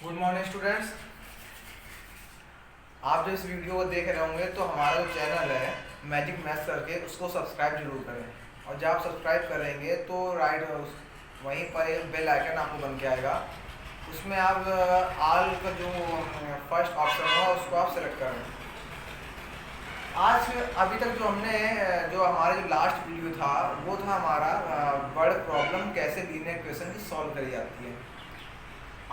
Good morning students. आप जो इस वीडियो को देख रहे होंगे तो हमारा जो चैनल है मैजिक मैथ्स करके उसको सब्सक्राइब जरूर करें और जब आप सब्सक्राइब करेंगे तो राइट वहीं पर एक बेल आइकन आपको बन के आएगा। उसमें आप आल का जो फर्स्ट ऑप्शन होगा उसको आप सेलेक्ट करें। आज अभी तक जो हमारा जो लास्ट वीडियो था वो था हमारा वर्ड प्रॉब्लम कैसे लीनियर इक्वेशन की सॉल्व करी जाती है।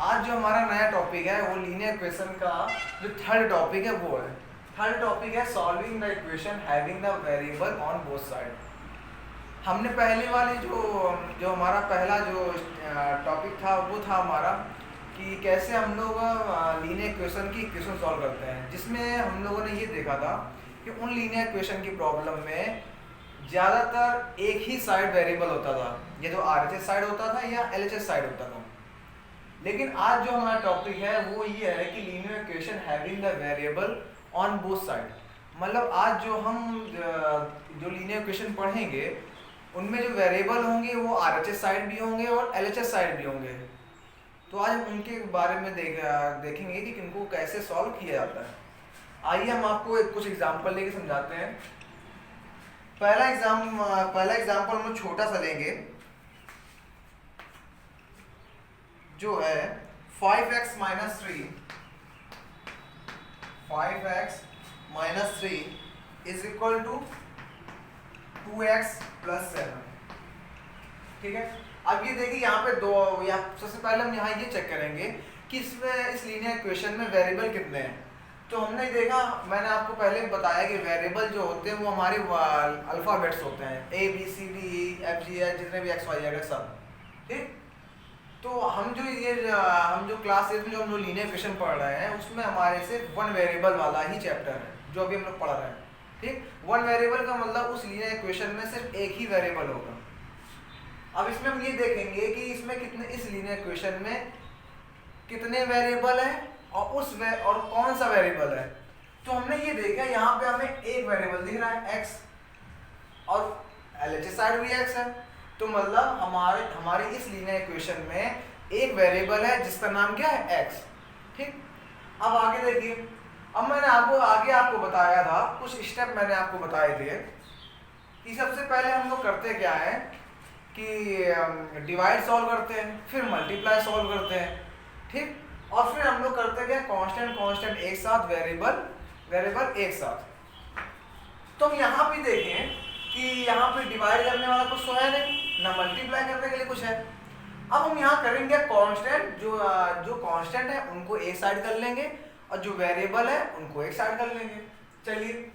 आज जो हमारा नया टॉपिक है वो लीनियर इक्वेशन का जो थर्ड टॉपिक है वो है। थर्ड टॉपिक है solving the equation having the variable on both side. हमने पहले वाली जो हमारा पहला जो टॉपिक था वो था हमारा कि कैसे हम लोग लीनियर इक्वेशन की इक्वेशन सॉल्व करते हैं, जिसमें हम लोगों ने ये देखा था कि उन लीनियर इक्वेशन की प्रॉब्लम में ज़्यादातर एक ही साइड वेरिएबल होता था, ये जो आरएचएस साइड होता था या एलएचएस साइड होता था। लेकिन आज जो हमारा टॉपिक है वो ये है कि linear equation having the variable on both side. मतलब आज जो हम जो लीनियर इक्वेशन पढ़ेंगे उनमें जो वेरिएबल होंगे वो आरएचएस साइड भी होंगे और एलएचएस साइड भी होंगे। तो आज हम उनके बारे में देखेंगे कि इनको कैसे सॉल्व किया जाता है। आइए हम आपको कुछ एग्जाम्पल लेके समझाते हैं। पहला एग्जाम्पल हम छोटा सा लेंगे जो है 5x minus 3 is equal to 2x plus 7। ठीक है, अब ये देखिए यहाँ पे दो सबसे पहले हम यहाँ ये चेक करेंगे कि इसमें इस लीनियर इक्वेशन में वेरिएबल कितने हैं। तो हमने देखा, मैंने आपको पहले बताया कि वेरिएबल जो होते हैं वो हमारे अल्फ़ाबेट्स होते हैं, A B C D E F G H जितने भी X Y Z सब। ठीक, तो हम जो क्लास 8 में जो हम लोग लीनियर इक्वेशन पढ़ रहे हैं उसमें हमारे सिर्फ वन वेरिएबल वाला ही चैप्टर है जो अभी हम लोग पढ़ रहे हैं। ठीक, वन वेरिएबल का मतलब उस लीनियर इक्वेशन में सिर्फ एक ही वेरिएबल होगा। अब इसमें हम ये देखेंगे कि इसमें कितने, इस लीनियर इक्वेशन में कितने वेरिएबल है और कौन सा वेरिएबल है। तो हमने ये देखा यहाँ पे हमें एक वेरिएबल दिख रहा है x और एलएचएस साइड भी x है। तो मतलब हमारे इस लीनियर इक्वेशन में एक वेरिएबल है जिसका नाम क्या है x। ठीक, अब आगे देखिए, अब मैंने आपको बताया था, कुछ स्टेप मैंने आपको बताए थे कि सबसे पहले हम लोग करते क्या है कि डिवाइड सॉल्व करते हैं, फिर मल्टीप्लाई सॉल्व करते हैं। ठीक, और फिर हम लोग करते क्या, कांस्टेंट एक साथ, वेरिएबल एक साथ। तो हम यहाँ भी देखें कि यहाँ पे डिवाइड करने वाला कुछ तो है नहीं, ना मल्टीप्लाई करने के लिए कुछ है। अब हम यहाँ करेंगे कांस्टेंट, जो कांस्टेंट है उनको एक साइड कर लेंगे और जो वेरिएबल है उनको एक साइड कर लेंगे। चलिए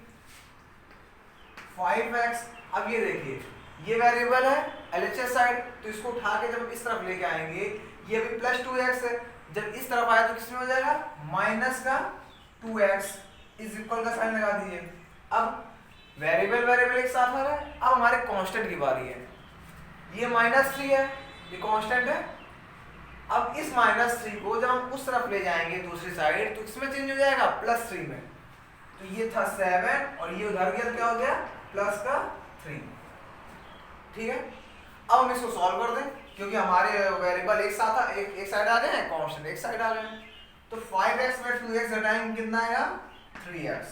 5x, अब ये देखिए ये वेरिएबल है एलएचएस साइड, तो इसको उठा के जब इस तरफ लेके आएंगे, ये भी प्लस 2x है, जब इस तरफ आया तो किसमें हो जाएगा, माइनस का 2x इज इक्वल का साइन लगा दीजिए। अब वेरिएबल एक साथ आ रहा है। अब हमारे कांस्टेंट की बारी है, ये -3 है, ये कांस्टेंट है। अब इस -3 को जब हम उस तरफ ले जाएंगे दूसरी साइड तो इसमें चेंज हो जाएगा +3 में। तो ये था 7 और ये उधर गया, क्या हो गया, प्लस का 3। ठीक है, अब हम इसको सॉल्व कर दें क्योंकि हमारे वेरिएबल एक साथ एक साइड आ गए हैं, कांस्टेंट एक साइड आ गए हैं। तो 5x में 2x घटाएंगे कितना आएगा, 3x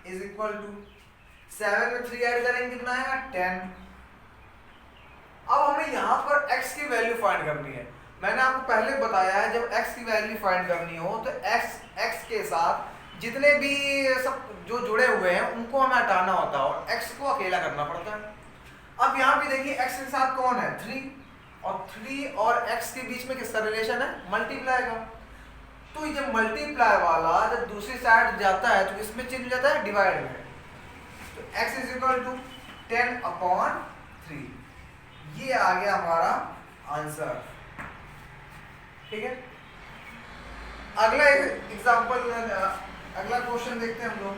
इज इक्वल टू 7 में 3 ऐड करेंगे कितना आएगा, 10। अब हमें यहाँ पर x की वैल्यू फाइंड करनी है। मैंने आपको पहले बताया है जब x की वैल्यू फाइंड करनी हो तो x के साथ जितने भी सब जो जुड़े हुए हैं उनको हमें हटाना होता है और x को अकेला करना पड़ता है। अब यहाँ पे देखिए x के साथ कौन है, 3, और 3 और x के बीच में किसका रिलेशन है, मल्टीप्लाई का। तो ये मल्टीप्लाई वाला जब दूसरी साइड जाता है तो इसमें चेंज हो जाता है डिवाइड में। तो x इज इक्वल टू 10/3, ये आ गया हमारा आंसर। ठीक है, अगला एग्जांपल, अगला क्वेश्चन देखते हैं हम लोग।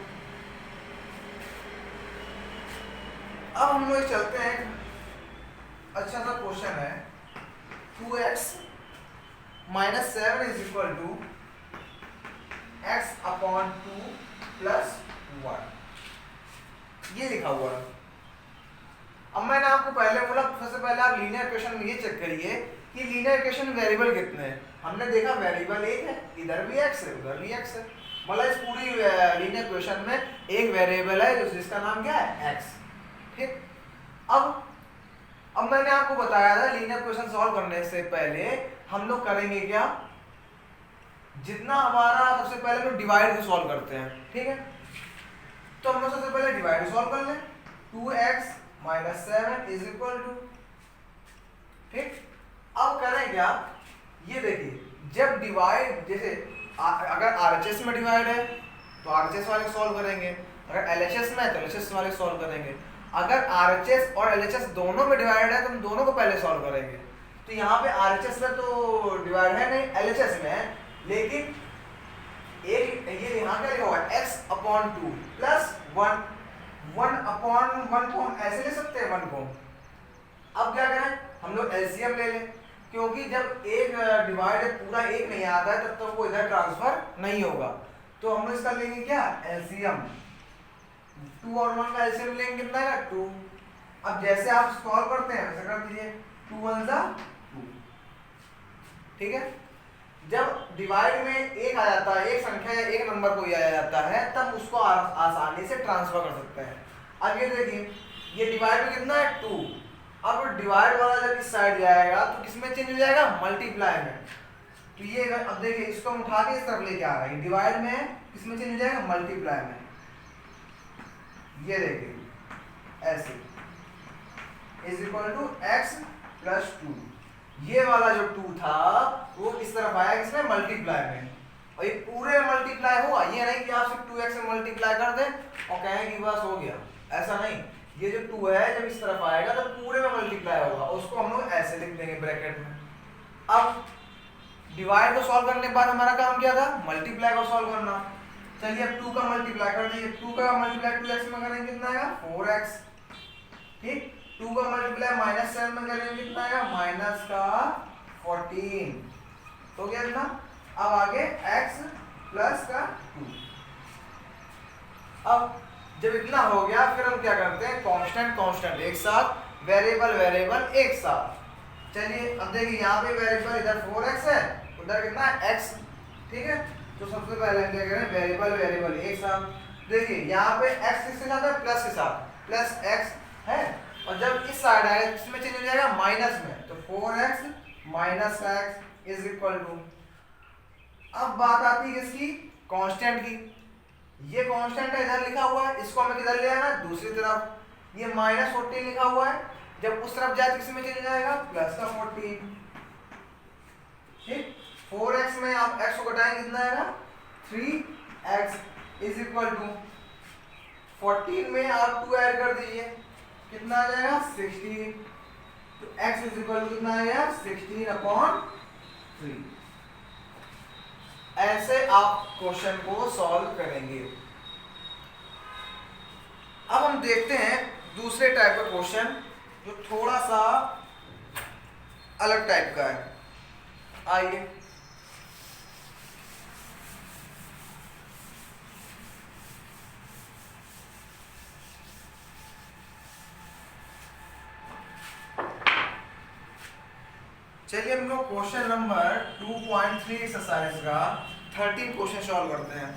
अब हम लोग चलते हैं, अच्छा सा क्वेश्चन है, 2x minus 7 is equal to x/2 + 1, ये लिखा हुआ है। अब मैंने आपको पहले बोला, सबसे पहले आप लीनियर इक्वेशन में ये चेक करिए कि लीनियर इक्वेशन वेरिएबल कितने हैं। हमने देखा वेरिएबल एक है, इधर भी x है उधर भी x है, मतलब इस पूरी लीनियर इक्वेशन में एक वेरिएबल है जिसका नाम क्या है x। ठीक, अब मैंने आपको बताया था लीनियर इक्वेशन सॉल्व करने से पहले हम लोग करेंगे क्या, जितना हमारा सबसे पहले हम डिवाइड को सॉल्व करते हैं। ठीक है, तो हम लोग सबसे पहले डिवाइड सॉल्व कर लें। 2x minus 7 is equal to, ठीक, अब करें क्या, ये देखिए जब डिवाइड, जैसे अगर RHS में डिवाइड है तो RHS वाले सॉल्व करेंगे, अगर LHS में है तो LHS वाले सॉल्व करेंगे। अगर RHS और LHS दोनों में डिवाइड है तो हम दोनों को पहले सॉल्व करेंगे। तो यहाँ पे RHS में तो डिवाइड है नहीं, LHS में है, लेकिन एक ये यहाँ क्या लिखा हुआ है x/2 प्लस 1 को हम ऐसे ले सकते हैं 1 को। अब क्या करें, हम लोग एलसीएम ले लें, क्योंकि जब एक डिवाइड पूरा एक नहीं आता है तब तक वो इधर ट्रांसफर नहीं होगा। तो हम इसका लेंगे क्या एलसीएम, 2 और 1 का एलसीएम लेंगे, कितना है 2। अब जैसे आप सॉल्व करते हैं वैसे कर दीजिए, 2 1 2। ठीक है, जब डिवाइड में एक आ जाता है, एक संख्या या एक नंबर कोई आ जाता है, तब उसको आसानी से ट्रांसफर कर सकते हैं। अब ये देखिए ये डिवाइड में कितना है 2, अब डिवाइड वाला जब इस साइड जाएगा तो किसमें चेंज हो जाएगा, मल्टीप्लाई में। तो ये अब देखिए इसको हम उठा के इस तरफ लेके आ रहे हैं, डिवाइड में किसमें चेंज हो जाएगा, मल्टीप्लाई में। ये देखिए ऐसे is equal to x plus 2, ये वाला जो 2 था वो इस तरफ आया किसमें, मल्टीप्लाई में। और ये पूरे में मल्टीप्लाई हुआ, ये नहीं कि आप सिर्फ 2x से मल्टीप्लाई कर दें और कहें कि बस हो गया, ऐसा नहीं। ये जो 2 है जब इस तरफ आएगा तो पूरे में मल्टीप्लाई होगा, उसको हम लोग ऐसे लिख देंगे ब्रैकेट में। अब डिवाइड को सॉल्व करने के बाद हमारा काम क्या था, मल्टीप्लाई को सॉल्व करना। चलिए अब 2 का मल्टीप्लाई कर दीजिए, 2 का मल्टीप्लाई 2x में करेंगे कितना आएगा 4x। ठीक, 2 का मल्टीप्लाई -7 में करेंगे कितना आएगा -14। तो क्या इतना, अब आगे x प्लस का 2। अब जब इतना हो गया फिर हम क्या करते हैं, कांस्टेंट कांस्टेंट एक साथ, वेरिएबल वेरिएबल एक साथ। चलिए अब देखिए यहाँ पे वेरिएबल इधर 4x है, उधर कितना है x। ठीक है, तो सबसे पहले हम क्या करें, वेरिएबल वेरिएबल एक साथ। देखिए यहाँ पे x किसके साथ है, प्लस के साथ, प्लस x है, और जब इस साइड आएगा इसमें चेंज हो जाएगा माइनस में, तो 4x minus x is equal to. अब बात आती है किसकी, कांस्टेंट की। ये कांस्टेंट है इधर लिखा हुआ है, इसको हमें किधर ले आना है, दूसरी तरफ। ये -14 लिखा हुआ है, जब उस तरफ जाए तो किसमें चेंज हो जाएगा, प्लस का 14। ठीक, 4x में आप x को घटाएंगे कितना आएगा 3x इज इक्वल टू 14 में आप 2 ऐड कर दीजिए, कितना आ जाएगा 16। तो x इज इक्वल टू कितना आएगा 16/3। ऐसे आप क्वेश्चन को सॉल्व करेंगे। अब हम देखते हैं दूसरे टाइप का क्वेश्चन जो थोड़ा सा अलग टाइप का है। आइए चलिए हम लोग क्वेश्चन नंबर 2.3 एक्सरसाइज का 13 क्वेश्चन सॉल्व करते हैं।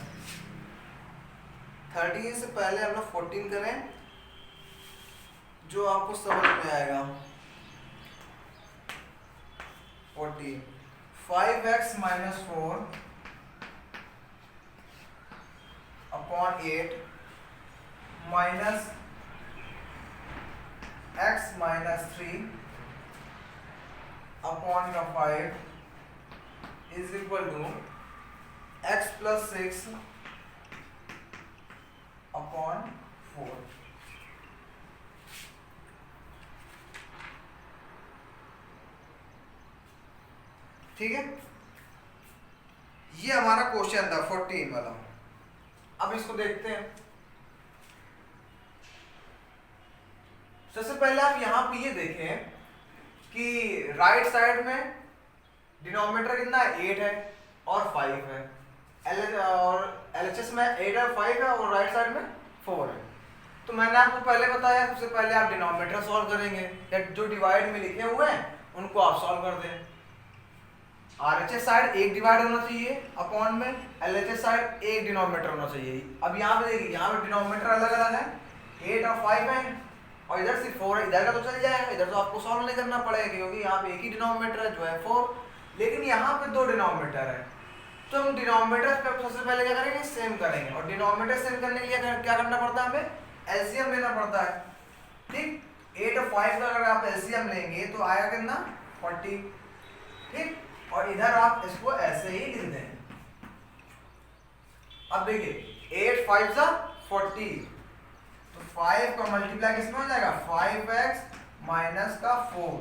13 से पहले हम लोग 14 करें जो आपको समझ में आएगा। 14 5x - 4 upon 8 minus x - 3 upon का 5 is equal to x plus 6 upon 4। ठीक है, ये हमारा क्वेश्चन था 14 वाला। अब इसको देखते हैं। सबसे पहले आप यहां पे ये देखें कि राइट साइड में डिनोमिनेटर कितना है 8 है और 5 है, और LHS में 8 और 5 है और राइट साइड में 4 है। तो मैंने आपको पहले बताया, सबसे पहले आप डिनोमिनेटर सॉल्व करेंगे, या जो डिवाइड में लिखे हुए हैं उनको आप सॉल्व कर दें। आरएचएस साइड एक डिवाइड होना चाहिए अपॉन में, एलएचएस साइड एक डिनोमिनेटर होना चाहिए। अब यहाँ पे देखिए, यहाँ पे डिनोमिनेटर अलग अलग है, 8 और 5 है, और इधर सिर्फ 4 है। इधर का तो चल जाएगा, इधर तो आपको सॉल्व नहीं करना पड़ेगा क्योंकि यहाँ पे एक ही डिनोमिनेटर है जो है 4, लेकिन यहाँ पे दो डिनोमिनेटर है। तो हम डिनोमिनेटर पे सबसे पहले क्या करेंगे, सेम करेंगे, और डिनोमिनेटर सेम करने के लिए क्या करना पड़ता है, हमें एलसीएम लेना पड़ता है। ठीक, 8 और 5 का अगर आप एलसीएम लेंगे तो आएगा कितना, 40। ठीक, और इधर आप इसको ऐसे ही लिख दें। अब देखिए 8 5 जा 40, तो 5 का मल्टीप्लाई किसमें हो जाएगा, 5x माइनस का 4।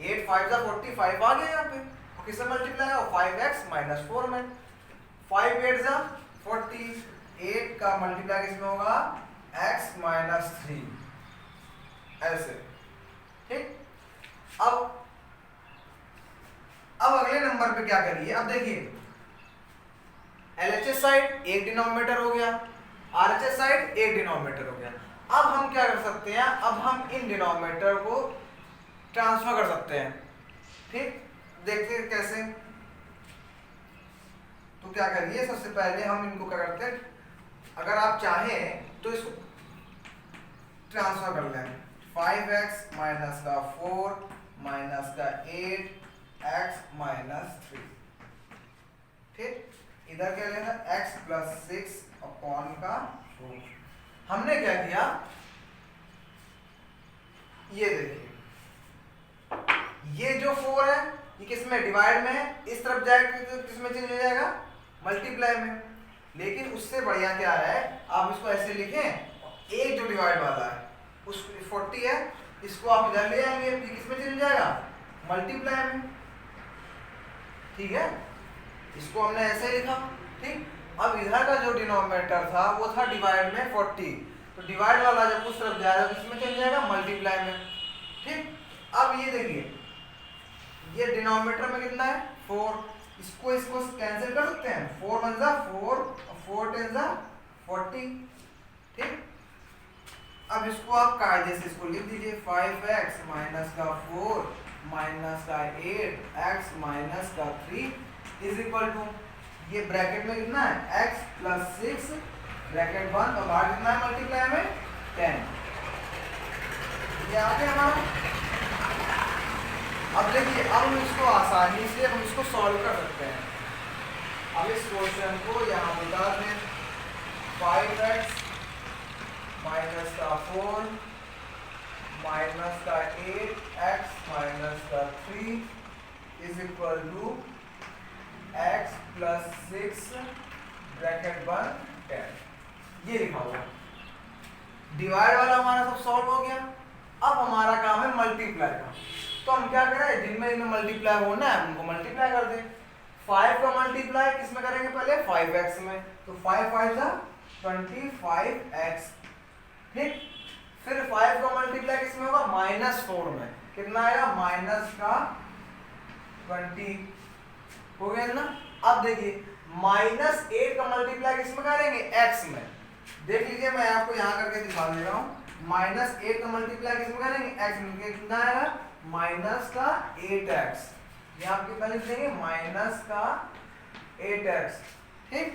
8 5 जा 40, 5 आ गया यहाँ पे, और किससे मल्टीप्लाई हो, 5x माइनस 4 में। 5 8 जा 40, 8 का मल्टीप्लाई किसमें होगा, x माइनस 3, ऐसे। ठीक, अब अगले नंबर पे क्या करिए, अब देखिए एलएचएस साइड एक डिनोमिनेटर हो गया, आरएचएस साइड एक डिनोमिनेटर हो गया। अब हम क्या कर सकते हैं, अब हम इन डिनोमिनेटर को ट्रांसफर कर सकते हैं। ठीक, देखते हैं कैसे। तो क्या करिए, सबसे पहले हम इनको क्या करते हैं, अगर आप चाहें तो इसको ट्रांसफर कर लें। 5x माइनस का 4 माइनस का 8 x माइनस 3। ठीक, इधर क्या लेना, x प्लस 6 अपॉन का 4। हमने क्या किया, ये देखिए, ये जो 4 है ये किसमें, डिवाइड में है, इस तरफ जाएगा तो किसमें चेंज हो जाएगा, मल्टीप्लाई में। लेकिन उससे बढ़िया क्या है, आप इसको ऐसे लिखें, एक जो डिवाइड वाला है उस 40 है, इसको आप इधर ले आएंगे, ये किसमें चेंज हो जाएगा, मल्टीप्लाई में। ठीक है, इसको हमने ऐसे लिखा। ठीक, अब इधर का जो डिनोमिनेटर था वो था डिवाइड में 40, तो डिवाइड वाला जब उस तरफ जाएगा तो किसमें चेंज जाएगा, मल्टीप्लाई में। ठीक, अब ये देखिए, ये डिनोमिनेटर में कितना है, 4, इसको कैंसिल कर सकते हैं, 4 1 जा 4, 4 10 जा 40। ठीक, अब इसको आप कायदे से इसको लिख दीजिए, 5x माइनस का 4 माइनस का 8x माइनस का 3 इज इक्वल टू, ये ब्रैकेट में कितना है, x प्लस 6 ब्रैकेट 1, और बाहर कितना है मल्टीप्लाई में 10। ये आ गया हमारा। अब देखिए, अब हम इसको आसानी से हम इसको सॉल्व कर सकते हैं। अब इस क्वेश्चन को यहाँ बता दें, 5x माइनस का 4 माइनस का 8x माइनस का 3 is equal to x plus 6 bracket 1 10। ये लिखा हुआ, डिवाइड वाला हमारा सब सॉल्व हो गया। अब हमारा काम है मल्टीप्लाई का, तो हम क्या करें, जिनमें मल्टीप्लाई होना है उनको मल्टीप्लाई कर दें। 5 का मल्टीप्लाई किस में करेंगे, पहले 5x में, तो 5 5 जा 25x। ठीक, फिर 5 का मल्टीप्लाई किस में होगा, माइनस 4 में, कितना आएगा, माइनस का 20 हो गया ना। अब देखिए माइनस 8 का मल्टीप्लाई किस में करेंगे, x में। देख लीजिए, मैं आपको यहाँ करके दिखा दे रहा हूँ, माइनस 8 का मल्टीप्लाई किस में करेंगे, x में, कितना आएगा, माइनस का 8x। यहाँ आप कितना लिख देंगे, माइनस का 8x। ठीक,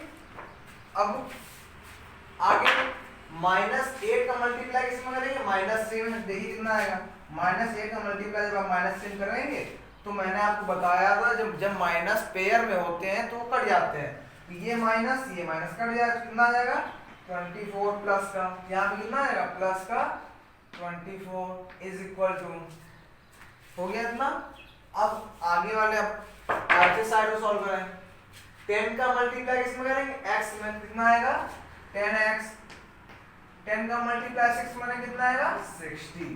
अब आगे माइनस 8 का मल्टीप्लाई किस में करेंगे, माइनस 3 में। देखिए कितना आएगा, माइनस 8 का मल्टीप्लाई जब आप माइनस 3 करेंगे तो मैंने आपको बताया था, जब माइनस पेयर में होते हैं तो कट जाते हैं, ये माइनस कट जाएगा, कितना आ जाएगा, 24 प्लस का, यहाँ पे कितना आएगा, प्लस का 24 इज इक्वल टू, हो गया इतना। अब आगे वाले आगे साइड को सॉल्व करें, 10 का मल्टीप्लाई किस में करेंगे, x में, कितना आएगा, 10x। 10 का मल्टीप्लाई 6 में कितना आएगा, 60।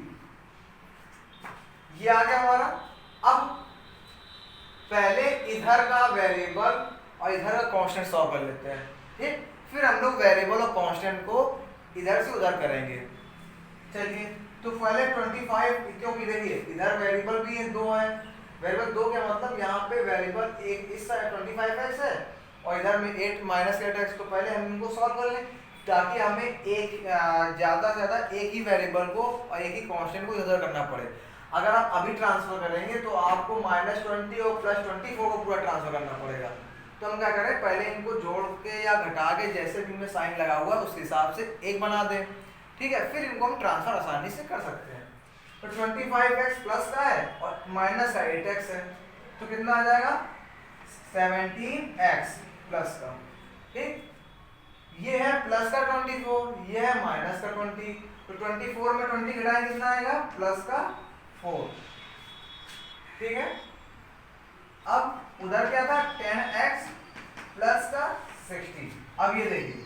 ये आ गया हमारा। अब पहले इधर का वेरिएबल और इधर का कांस्टेंट सॉल्व कर लेते हैं। ठीक, फिर हम लोग वेरिएबल और कांस्टेंट को इधर से उधर करेंगे। चलिए, तो पहले 25, क्योंकि देखिए इधर वेरिएबल भी है, 2 है। वेरिएबल 2 क्या मतलब, यहाँ पे वेरिएबल एक इस साइड 25x है और इधर में 8 माइनस 8x। तो पहले हम इनको सॉल्व कर लें। ताकि हमें एक ज़्यादा से ज़्यादा एक ही वेरिएबल को और एक ही कांस्टेंट को इधर करना पड़े। अगर आप अभी ट्रांसफर करेंगे तो आपको -20 और +24 को पूरा ट्रांसफर करना पड़ेगा। तो हम क्या करें, पहले इनको जोड़ के या घटा के जैसे भी इनमें साइन लगा हुआ है उस हिसाब से एक बना दें, ठीक है। फिर इनको हम ट्रांसफर आसानी से कर सकते हैं। तो 25x प्लस का है और माइनस का 8x है, तो कितना आ जाएगा 17x प्लस का, ठीक। ये है प्लस का 24, ये है माइनस का 20, तो 24 में 20 घटाएं कितना आएगा प्लस का 4, ठीक है। अब उधर क्या था 10x प्लस का 60। अब ये देखिए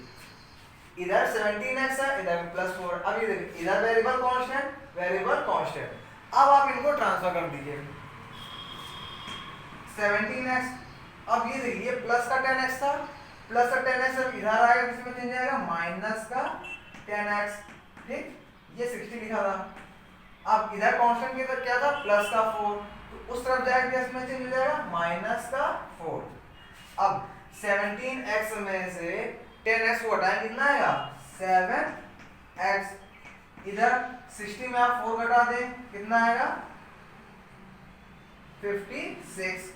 इधर 17x है, इधर +4। अब ये देखिए इधर वेरिएबल कांस्टेंट, वेरिएबल कांस्टेंट। अब आप इनको ट्रांसफर कर दीजिए 17x। अब ये देखिए प्लस का 10x था, प्लस का 10x अब इधर आएगा, किसमें चेंज आएगा माइनस का 10x, ठीक। ये 60 लिखा था। अब इधर कांस्टेंट के क्या था प्लस का 4, तो उस तरफ जाएगा इसमें चेंज हो जाएगा माइनस का 4। अब 17x में से 10x को हटाएं कितना आएगा 7x। इधर 60 में आप 4 घटा दें कितना आएगा 56।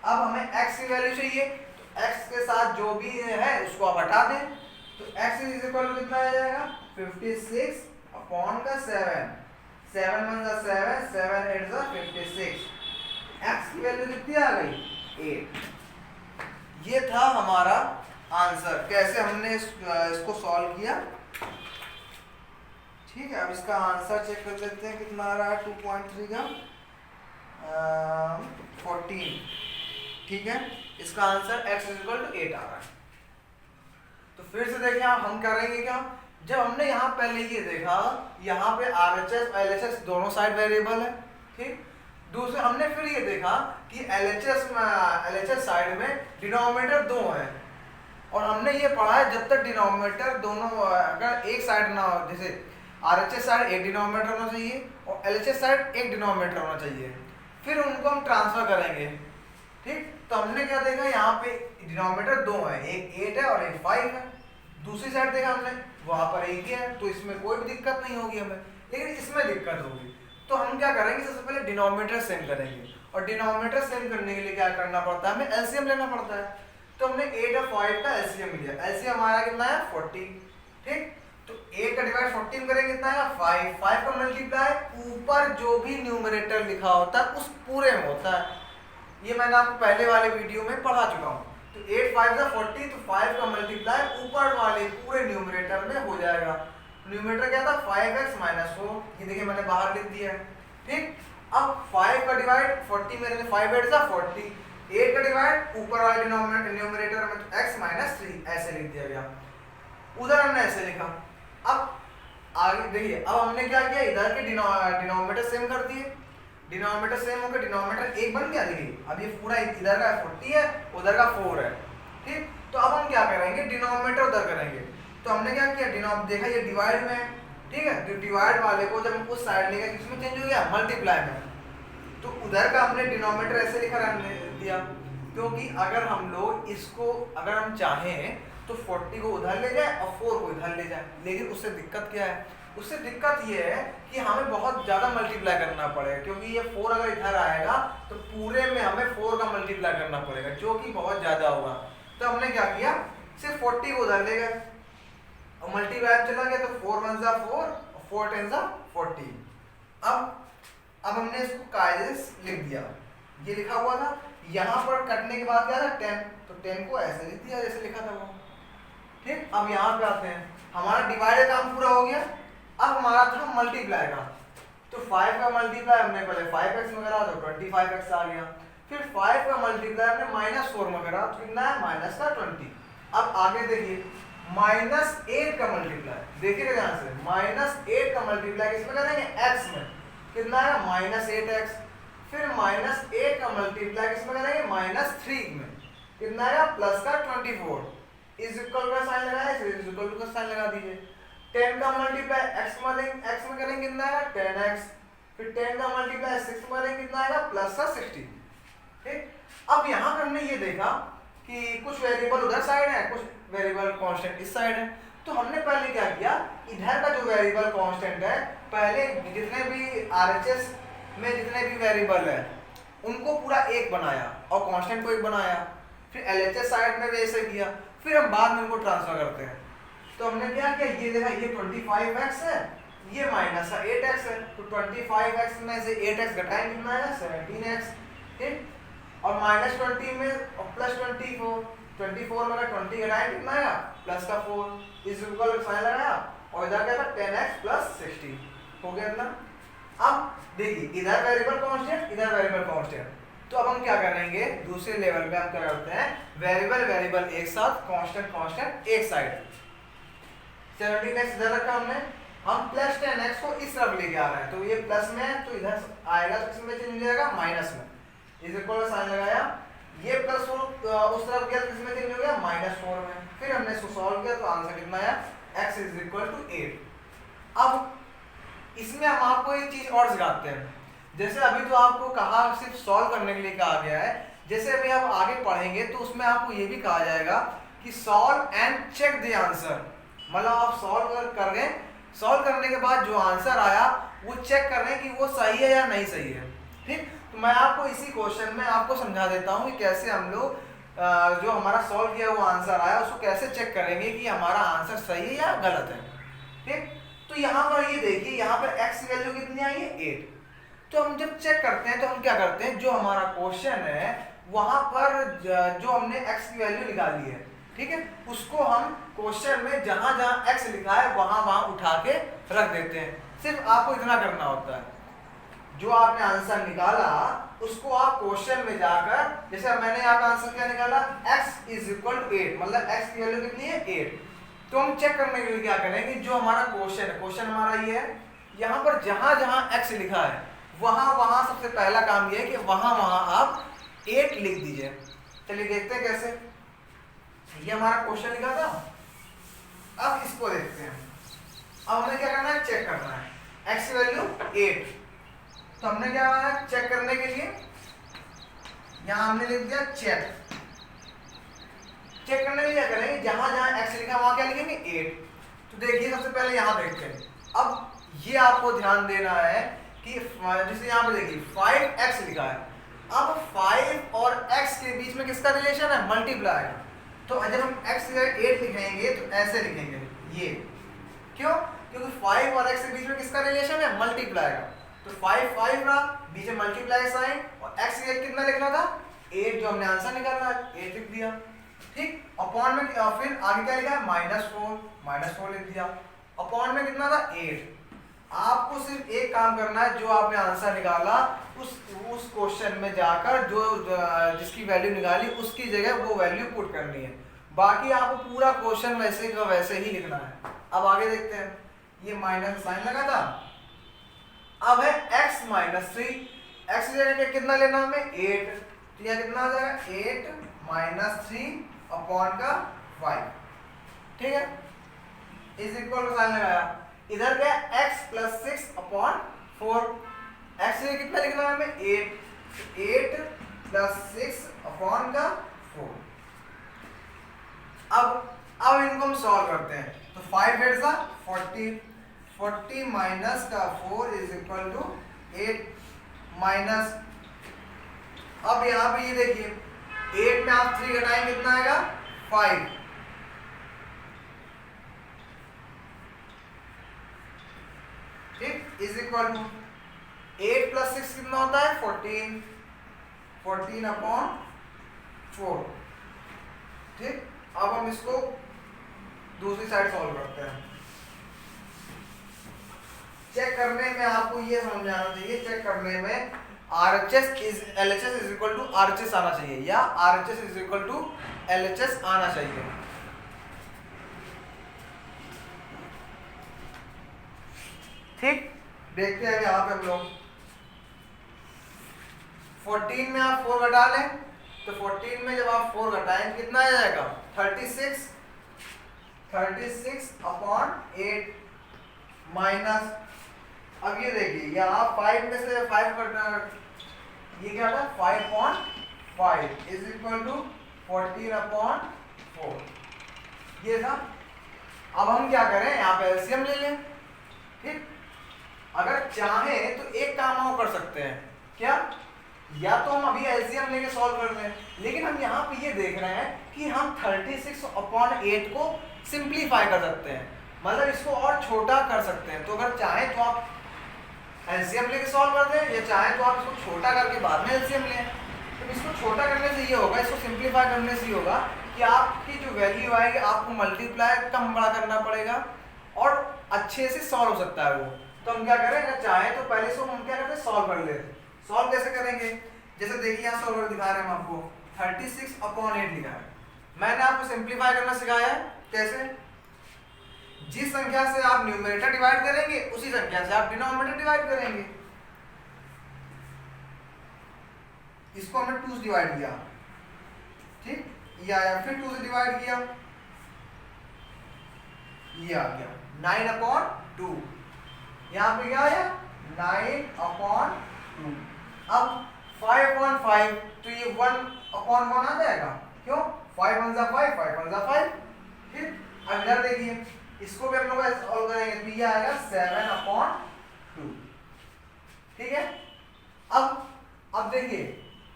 अब हमें x की वैल्यू चाहिए, तो x के साथ जो भी है उसको आप हटा दें, तो x इज इक्वल टू कितना आ जाएगा 56 अपॉन का 7, 7 1 जा 7, 7 8 जा 56। x की वैल्यू कितनी आ गई 8। ये था हमारा आंसर। कैसे हमने इसको सॉल्व किया, ठीक है। अब इसका आंसर चेक कर लेते हैं कितना आ रहा है 2.3 का 14, ठीक है। इसका आंसर x = 8 आ रहा है। तो फिर से देखिए हम करेंगे क्या, जब हमने यहाँ पहले ये देखा यहाँ पे RHS LHS दोनों साइड वेरिएबल है, ठीक। दूसरे हमने फिर ये देखा कि LHS साइड में डिनोमिनेटर 2 है, और हमने ये पढ़ा है जब तक डिनोमिनेटर दोनों अगर एक साइड ना हो, जैसे RHS साइड एक डिनोमिनेटर होना चाहिए और LHS साइड एक डिनोमिनेटर होना चाहिए, फिर उनको हम ट्रांसफर करेंगे, ठीक। तो हमने क्या देखा यहाँ पे डिनोमिनेटर 2 है, एक 8 है और एक 5 है। दूसरी साइड देखा हमने वहां पर एक ही है, तो इसमें कोई भी दिक्कत नहीं होगी हमें, लेकिन इसमें दिक्कत होगी। तो हम क्या करेंगे, सबसे पहले डिनोमिनेटर सेम करेंगे, और डिनोमिनेटर सेम करने के लिए क्या करना पड़ता है, हमें एलसीएम लेना पड़ता है। तो हमने 8 और 5 का एलसीएम लिया, एलसीएम हमारा कितना है 40, ठीक। तो 8 का डिवाइड 14 करेंगे कितना है 5, 5 का मल्टीप्लाई ऊपर जो भी न्यूमरेटर लिखा होता है उस पूरे में होता है। ये मैंने आपको पहले वाले वीडियो में पढ़ा चुका हूँ। तो 8 5 का 40, तो 5 का मल्टीप्लाई ऊपर वाले पूरे न्यूमरेटर में हो जाएगा। न्यूमरेटर क्या था 5x - 4, ये देखिए मैंने बाहर लिख दिया है, ठीक। अब 5 का डिवाइड 40 में 5 8 जा 40, 8 का डिवाइड ऊपर वाले न्यूमरेटर में तो x - 3 ऐसे लिख दिया गया। उधर हमने ऐसे लिखा। अब आगे देखिए, अब हमने क्या किया, इधर के डिनोमिनेटर सेम कर दिए, डिनोमिनेटर सेम होकर डिनोमिनेटर एक बन गया। देखिए अब ये पूरा इधर का 40 है, उधर का 4 है, ठीक। तो अब हम क्या करेंगे, डिनोमिनेटर उधर करेंगे। तो हमने क्या किया, देखा ये डिवाइड में, ठीक है। तो डिवाइड वाले को जब हम उस साइड लेंगे किसमें चेंज हो गया मल्टीप्लाई में, तो उधर का हमने डिनोमिनेटर ऐसे लिखा रहने दिया, क्योंकि अगर हम लोग इसको अगर हम चाहें तो 40 को उधर ले जाए और 4 को इधर ले जाए, लेकिन उससे दिक्कत क्या है, उससे दिक्कत ये है कि हमें बहुत ज़्यादा मल्टीप्लाई करना पड़ेगा, क्योंकि ये 4 अगर इधर आएगा तो पूरे में हमें 4 का मल्टीप्लाई करना पड़ेगा, जो कि बहुत ज़्यादा होगा। तो हमने क्या किया, सिर्फ 40 को उधर ले गए और मल्टीप्लाई चला गया, तो 4 1 जा 4 और 4 10 जा 40। अब हमने इसको कायदे से लिख दिया, ये लिखा हुआ था, यहाँ पर कटने के बाद क्या था 10, तो 10 को ऐसे लिख दिया जैसे लिखा था वो, ठीक। अब यहाँ पे आते हैं, हमारा डिवाइड काम पूरा हो गया। अब हमारा था मल्टीप्लाई का, तो 5 का मल्टीप्लाई हमने पहले 5x में करा तो 25x आ गया, फिर 5 का मल्टीप्लाई हमने -4 में करा तो कितना है -20। अब आगे देखिए -8 का मल्टीप्लाई, देखिएगा ध्यान से, -8 का मल्टीप्लाई किसमें करेंगे x में, कितना है -8x। फिर -8 का मल्टीप्लाई किसमें करेंगे -3 में, कितना है +24 इज इक्वल का साइन लगाया, इज इक्वल टू का साइन लगा दीजिए। 10 का मल्टीप्लाई x में करेंगे कितना है 10x, फिर 10 का मल्टीप्लाई 6 में करेंगे कितना आएगा +60, ठीक। अब यहाँ हमने ये देखा कि कुछ वेरिएबल उधर साइड है, कुछ वेरिएबल कांस्टेंट इस साइड है, तो हमने पहले क्या किया, इधर का जो वेरिएबल कांस्टेंट है, पहले जितने भी आरएचएस में जितने भी वेरिएबल है उनको पूरा एक बनाया और कांस्टेंट को एक बनाया, फिर एलएचएस साइड में भी ऐसे किया, फिर हम बाद में उनको ट्रांसफर करते हैं। तो हमने क्या किया, ये देखा ये 25x है, ये माइनस का 8x है, तो 25x में से 8x घटाएंगे कितना आएगा 17x, ठीक। और -20 में और +24 में 20 घटाएंगे कितना आएगा प्लस का 4 इज इक्वल टू साइन लगाया और इधर क्या था 10x + 60 हो गया इतना। अब देखिए इधर वेरिएबल कांस्टेंट इधर वेरिएबल कांस्टेंट, तो अब हम क्या करेंगे दूसरे लेवल पे हम क्या करते हैं, वेरिएबल एक साथ, कांस्टेंट एक साइड। 17x इधर रखा हमने, हम +10x को इस तरफ लेके आ रहे हैं, तो ये प्लस में है तो इधर आएगा तो किसमें चेंज हो जाएगा माइनस में, इज इक्वल टू साइन लगाया, ये +4 उस तरफ गया तो किसमें चेंज हो गया -4 में, फिर हमने इसको सॉल्व किया तो आंसर कितना आया x = 8। अब इसमें हम आपको एक चीज और सिखाते हैं, जैसे अभी तो आपको कहा सिर्फ सॉल्व करने के लिए कहा गया है, जैसे अभी आप आगे पढ़ेंगे तो उसमें आपको ये भी कहा जाएगा कि solve and check the answer, मतलब आप सॉल्व कर रहे हैं, सॉल्व करने के बाद जो आंसर आया वो चेक कर रहे हैं कि वो सही है या नहीं सही है, ठीक। तो मैं आपको इसी क्वेश्चन में आपको समझा देता हूँ कि कैसे हम लोग जो हमारा सॉल्व किया वो आंसर आया उसको कैसे चेक करेंगे कि हमारा आंसर सही है या गलत है, ठीक। तो यहाँ पर ये देखिए, यहाँ पर x की वैल्यू कितनी आई है 8। तो हम जब चेक करते हैं तो हम क्या करते हैं, जो हमारा क्वेश्चन है वहां पर जो हमने x की वैल्यू निकाली है, ठीक है, उसको हम क्वेश्चन में जहां जहां x लिखा है वहां वहां उठा के रख देते हैं। सिर्फ आपको इतना करना होता है, जो आपने आंसर निकाला उसको आप क्वेश्चन में जाकर, जैसे मैंने यहाँ पे आंसर क्या निकाला x = 8, मतलब x की वैल्यू कितनी है 8। तो हम चेक करने के लिए क्या करेंगे, जो हमारा क्वेश्चन हमारा ये है, यहाँ पर जहां जहां x लिखा है वहां वहां सबसे पहला काम ये है कि वहां वहां आप 8 लिख दीजिए। चलिए देखते हैं कैसे। ये हमारा क्वेश्चन लिखा था, अब इसको देखते हैं। अब हमें क्या करना है, चेक करना है x की वैल्यू 8। तो हमने क्या करना है चेक करने के लिए, यहाँ हमने लिख दिया चेक। चेक करने के लिए क्या करेंगे, जहां जहां x लिखा वहां क्या लिखेंगे 8। तो देखिए सबसे पहले यहाँ देखते हैं। अब ये आपको ध्यान देना है कि जैसे यहाँ पे देखिए 5x लिखा है, अब 5 और x के बीच में किसका रिलेशन है, मल्टीप्लाई का। तो जब हम x की जगह 8 लिखेंगे तो ऐसे लिखेंगे, ये क्यों, क्योंकि 5 और x के बीच में किसका रिलेशन है, मल्टीप्लाई का। तो 5 5 रहा, बीच में मल्टीप्लाई साइन, और x की जगह कितना लिखना था 8, जो हमने आंसर निकालना है 8 लिख दिया, ठीक। अपॉन में फिर आगे क्या लिखा है -4 लिख दिया, अपॉन में कितना था 8। आपको सिर्फ एक काम करना है, जो आपने आंसर निकाला उस क्वेश्चन में जाकर जो जिसकी वैल्यू निकाली उसकी जगह वो वैल्यू पुट करनी है, बाकी आपको पूरा क्वेश्चन वैसे का वैसे ही लिखना है। अब आगे देखते हैं, ये माइनस साइन लगा था, अब है x - 3, x की जगह कितना लेना हमें 8, तो यह कितना आ जाएगा 8 - 3 अपॉन का 5, ठीक है, इज इक्वल टू साइन लगाया, इधर क्या x + 6 अपॉन 4, x से कितना लिखना है हमें 8 + 6 अपॉन का 4। अब इनको हम सॉल्व करते हैं, तो 5 8 सा 40 माइनस का 4 इज इक्वल टू 8 माइनस, अब यहाँ पे ये देखिए 8 में आप 3 घटाएंगे कितना आएगा 5, ठीक, इज इक्वल टू 8 + 6 कितना होता है 14 अपॉन 4, ठीक। अब हम इसको दूसरी साइड सॉल्व करते हैं। चेक करने में आपको ये समझाना चाहिए, चेक करने में LHS is equal to RHS आना चाहिए या RHS is equal to LHS आना चाहिए। ठीक, देखते हैं यहाँ पे हम लोग 14 में आप 4 घटा लें, तो 14 में जब आप 4 घटाएं कितना आ जाएगा 36 अपॉन 8 माइनस, अब ये देखिए यहाँ 5 में से 5 घटा, ये क्या था 5.5 इज इक्वल टू 14 अपॉन 4, ये था। अब हम क्या करें, यहाँ पे एलसीएम ले लें। ठीक, अगर चाहे तो एक काम हम कर सकते हैं, क्या, या तो हम अभी एलसीएम लेके सॉल्व कर लें, लेकिन हम यहाँ पे ये देख रहे हैं कि हम 36/8 को सिंप्लीफाई कर सकते हैं, मतलब इसको और छोटा कर सकते हैं। तो अगर चाहे तो आप एलसीएम लेके सॉल्व कर दें, या चाहे तो आप इसको छोटा करके बाद में एलसीएम लें। तो इसको छोटा करने से ये होगा, इसको सिंप्लीफाई करने से ये होगा कि आपकी जो वैल्यू आएगी आपको मल्टीप्लाई कम बड़ा करना पड़ेगा और अच्छे से सॉल्व हो सकता है वो। तो हम क्या करें, अगर चाहे तो पहले इसको हम क्या करते हैं, सॉल्व कर लेते हैं। सॉल्व कैसे करेंगे, जैसे देखिए यहाँ सॉल्व दिखा रहे हैं हम आपको 36/8 लिखा है। मैंने आपको सिंप्लीफाई करना सिखाया है, कैसे, जिस संख्या से आप न्यूमरेटर डिवाइड करेंगे उसी संख्या से आप डिनोमिनेटर डिवाइड करेंगे। इसको हमने 2 से डिवाइड किया, ठीक, ये आया, फिर 2 से डिवाइड किया, ये आ गया 9/2। यहाँ पे क्या आया 9/2। अब 5/5, तो ये 1/1 आ जाएगा, क्यों, 5 1 5, 5 1 5। फिर अब इधर देखिए, इसको भी हम लोग सॉल्व करेंगे तो ये आएगा 7/2। ठीक है, अब देखिए,